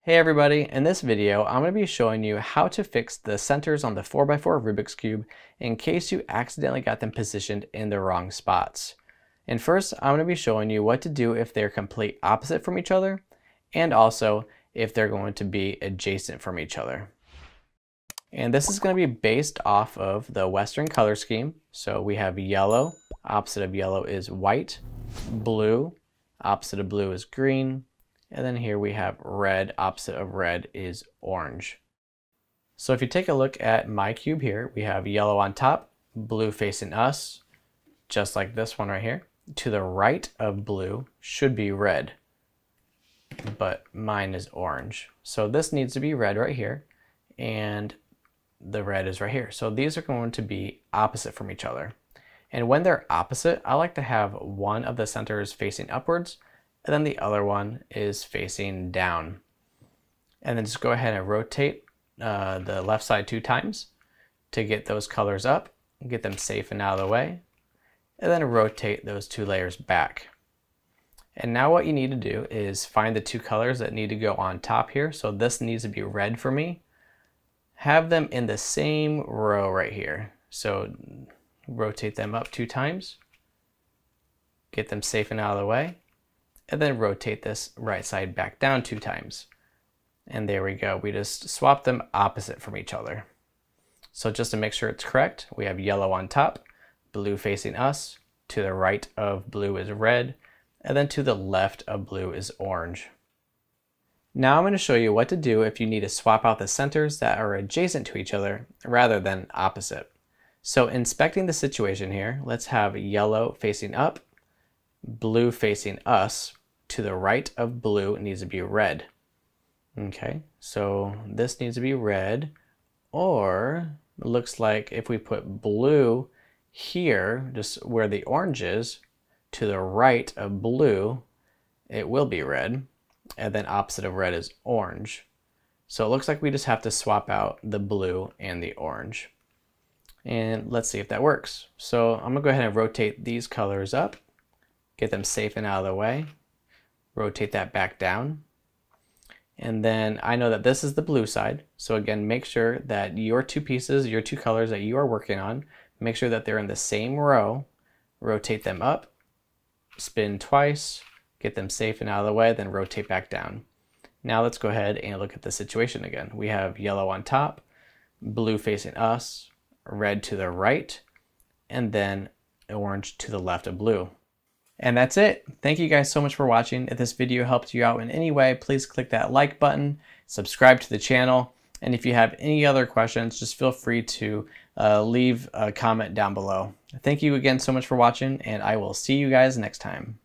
Hey everybody, in this video I'm going to be showing you how to fix the centers on the 4x4 Rubik's Cube in case you accidentally got them positioned in the wrong spots. And first I'm going to be showing you what to do if they're complete opposite from each other, and also if they're going to be adjacent from each other. And this is going to be based off of the Western color scheme. So we have yellow, opposite of yellow is white, blue, opposite of blue is green, and then here we have red, opposite of red is orange. So if you take a look at my cube here, we have yellow on top, blue facing us, just like this one right here. To the right of blue should be red, but mine is orange. So this needs to be red right here, and the red is right here. So these are going to be opposite from each other. And when they're opposite, I like to have one of the centers facing upwards, and then the other one is facing down. And then just go ahead and rotate the left side 2 times to get those colors up, get them safe and out of the way, and then rotate those 2 layers back. And now what you need to do is find the 2 colors that need to go on top here. So this needs to be red for me. Have them in the same row right here. So rotate them up 2 times, get them safe and out of the way, and then rotate this right side back down 2 times. And there we go. We just swapped them opposite from each other. So just to make sure it's correct, we have yellow on top, blue facing us, to the right of blue is red, and then to the left of blue is orange. Now I'm going to show you what to do if you need to swap out the centers that are adjacent to each other rather than opposite. So inspecting the situation here, let's have yellow facing up, blue facing us. To the right of blue needs to be red. Okay, so this needs to be red, or it looks like if we put blue here, just where the orange is, to the right of blue, it will be red, and then opposite of red is orange. So it looks like we just have to swap out the blue and the orange. And let's see if that works. So I'm gonna go ahead and rotate these colors up, get them safe and out of the way. Rotate that back down. And then I know that this is the blue side. So again, make sure that your 2 pieces, your 2 colors that you are working on, make sure that they're in the same row. Rotate them up, spin twice, get them safe and out of the way, then rotate back down. Now let's go ahead and look at the situation again. We have yellow on top, blue facing us, red to the right, and then orange to the left of blue. And that's it. Thank you guys so much for watching. If this video helped you out in any way, please click that like button, subscribe to the channel, and if you have any other questions, just feel free to leave a comment down below. Thank you again so much for watching, and I will see you guys next time.